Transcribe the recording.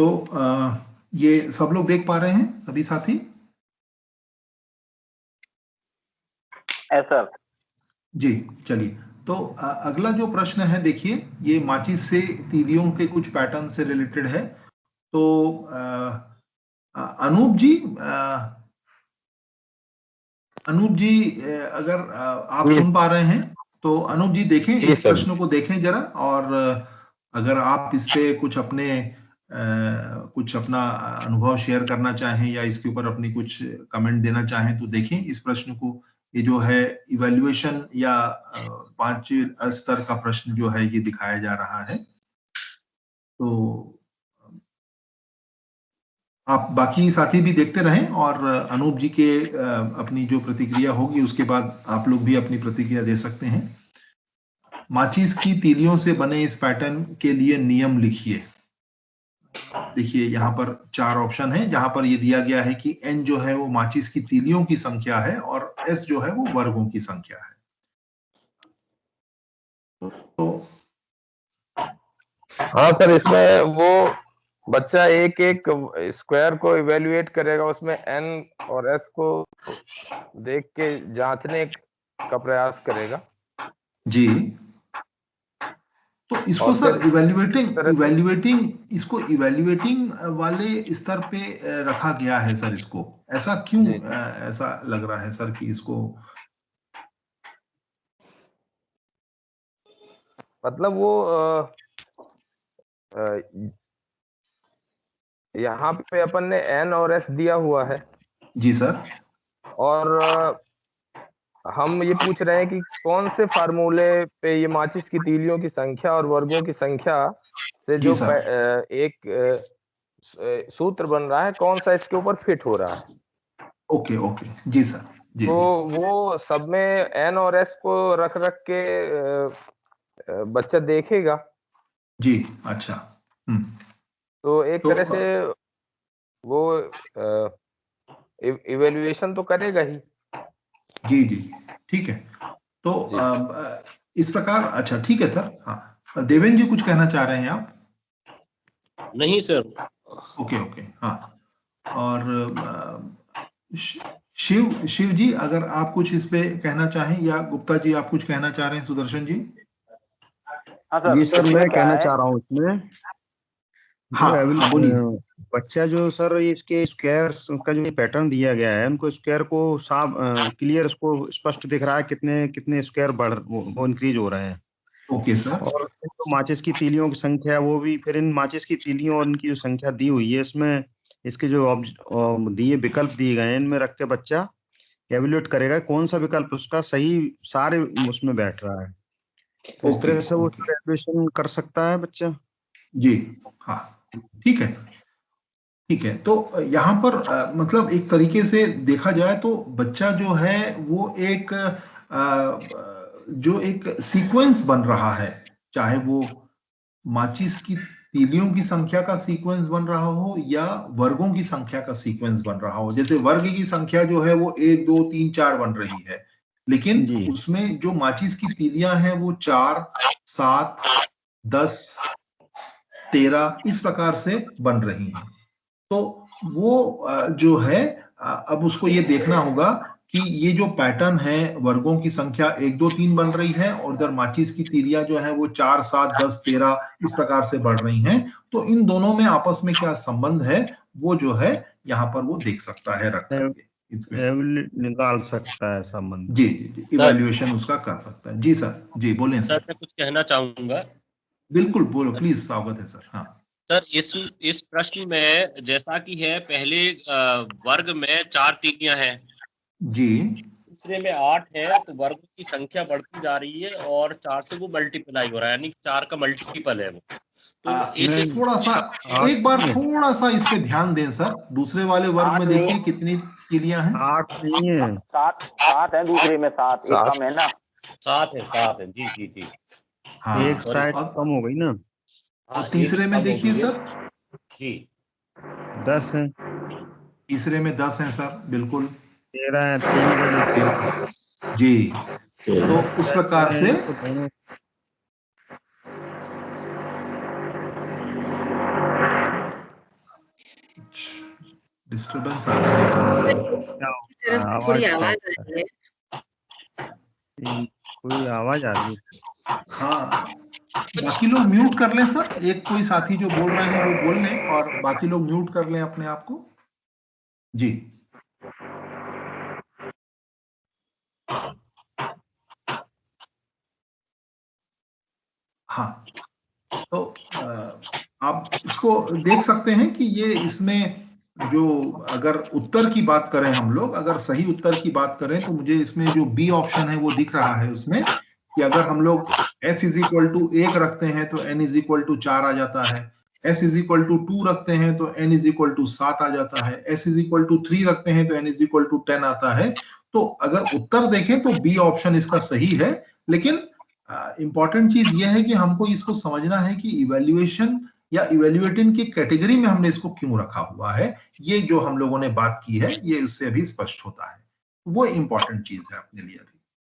तो ये सब लोग देख पा रहे हैं, सभी साथी? सर जी, चलिए। तो अगला जो प्रश्न है, देखिए, ये माचिस से तीलियों के कुछ पैटर्न से रिलेटेड है। तो अनूप जी, अगर आप सुन पा रहे हैं तो अनूप जी देखें, इस प्रश्न को देखें जरा, और अगर आप इस पे कुछ अपना अनुभव शेयर करना चाहें या इसके ऊपर अपनी कुछ कमेंट देना चाहें तो देखें इस प्रश्न को। ये जो है इवैल्यूएशन या 5 स्तर का प्रश्न जो है ये दिखाया जा रहा है। तो आप बाकी साथी भी देखते रहें, और अनूप जी के अपनी जो प्रतिक्रिया होगी उसके बाद आप लोग भी अपनी प्रतिक्रिया दे सकते हैं। माचिस की तीलियों से बने इस पैटर्न के लिए नियम लिखिए। देखिए, यहाँ पर 4 ऑप्शन है, जहां पर ये दिया गया है कि n जो है वो माचिस की तीलियों की संख्या है और s जो है वो वर्गों की संख्या है। तो हाँ सर, इसमें वो बच्चा एक एक स्क्वायर को इवेल्युएट करेगा, उसमें n और s को देख के जांचने का प्रयास करेगा जी, तो इसको सर इवैल्यूएटिंग वाले स्तर पे रखा गया है सर। इसको ऐसा क्यों ऐसा लग रहा है सर कि इसको, मतलब वो यहाँ पे अपन ने n और s दिया हुआ है। जी सर। और हम ये पूछ रहे हैं कि कौन से फार्मूले पे ये माचिस की तीलियों की संख्या और वर्गों की संख्या से जो एक सूत्र बन रहा है, कौन सा इसके ऊपर फिट हो रहा है। ओके ओके, जी सर। जी, तो वो सब में n और s को रख रख के बच्चा देखेगा। जी, अच्छा। तो एक तरह से वो इवेल्युएशन तो करेगा ही। जी जी, ठीक है। तो इस प्रकार, अच्छा ठीक है सर। हाँ, देवेंद्र जी कुछ कहना चाह रहे हैं आप? नहीं सर। ओके ओके, हाँ। और शिव जी, अगर आप कुछ इस पे कहना चाहें, या गुप्ता जी आप कुछ कहना चाह रहे हैं? सुदर्शन जी? जी सर, मैं कहना चाह रहा हूँ इसमें। हाँ, बोलिए। बच्चा जो सर इसके स्क्वायर का जो पैटर्न दिया गया है, उनको स्क्वायर को साफ क्लियर, उसको स्पष्ट दिख रहा है कितने कितने स्क्वायर वो इंक्रीज हो रहे हैं। Okay sir. और तो माचिस की तीलियों की संख्या, वो भी फिर इन माचिस की तीलियों और इनकी जो संख्या दी हुई है, इसमें इसके जो दिए विकल्प दिए गए हैं, इनमें रख के बच्चा एवेल्यूएट करेगा कौन सा विकल्प उसका सही सारे उसमें बैठ रहा है। तो इस तरह से वो एवेल्यूएशन कर सकता है बच्चा। जी, हाँ, ठीक है। ठीक है, तो यहाँ पर मतलब एक तरीके से देखा जाए तो बच्चा जो है वो जो एक सीक्वेंस बन रहा है, चाहे वो माचिस की तीलियों की संख्या का सीक्वेंस बन रहा हो या वर्गों की संख्या का सीक्वेंस बन रहा हो। जैसे वर्ग की संख्या जो है वो 1 2 3 4 बन रही है, लेकिन उसमें जो माचिस की तीलियां हैं वो 4 7 10 13 इस प्रकार से बन रही हैं। तो वो जो है, अब उसको ये देखना होगा कि ये जो पैटर्न है, वर्गों की संख्या 1 2 3 बन रही है और इधर माचिस की तीलियां जो है वो 4 7 10 13 इस प्रकार से बढ़ रही हैं। तो इन दोनों में आपस में क्या संबंध है, वो जो है यहाँ पर वो देख सकता है रख करके, निकाल सकता है संबंध। जी जी जी, इवैल्यूएशन उसका कर सकता है। जी सर, जी बोलें सर। मैं कुछ कहना चाहूंगा। बिल्कुल, बोलो प्लीज, स्वागत है सर। हाँ सर, इस प्रश्न में जैसा कि है, पहले वर्ग में 4 तीलियां हैं जी, दूसरे में 8 है, तो वर्गों की संख्या बढ़ती जा रही है और 4 से वो मल्टीप्लाई हो रहा है, यानी 4 का मल्टीपल है वो। तो इस थोड़ा सा एक बार थोड़ा सा इस पे ध्यान दें सर। दूसरे वाले वर्ग में देखिए कितनी तीलियां हैं? 8 नहीं है, 7 है दूसरे में, 7 एक कम है ना। 7 है जी जी जी। हाँ, एक साइड कम हो गई ना। और तीसरे में देखिए सर जी 10 है। तीसरे में 10 है सर, बिल्कुल 13 है, 3 जी। तो इस प्रकार से डिस्टरबेंस आ रहा है कहाँ से? तरफ से थोड़ी आवाज आ रही है। कोई आवाज आ रही है। हाँ, बाकी लोग म्यूट कर लें सर, एक कोई साथी जो बोल रहे हैं वो बोल लें और बाकी लोग म्यूट कर लें अपने आप को। जी हाँ, तो आप इसको देख सकते हैं कि ये इसमें जो अगर उत्तर की बात करें हम लोग, अगर सही उत्तर की बात करें तो मुझे इसमें जो बी ऑप्शन है वो दिख रहा है उसमें कि अगर हम लोग s इज इक्वल टू 1 रखते हैं तो n इज इक्वल टू 4 आ जाता है, s इज इक्वल टू 2 रखते हैं तो n इज इक्वल टू 7 आ जाता है, s इज इक्वल टू 3 रखते हैं तो n इज इक्वल टू 10 आता है। तो अगर उत्तर देखें तो बी ऑप्शन इसका सही है, लेकिन इंपॉर्टेंट चीज यह है कि हमको इसको समझना है कि इवैल्यूएशन या इवैल्यूएटिंग की कैटेगरी में हमने इसको क्यों रखा हुआ है। ये जो हम लोगों ने बात की है ये उससे अभी स्पष्ट होता है, वो इंपॉर्टेंट चीज है अपने लिए अभी।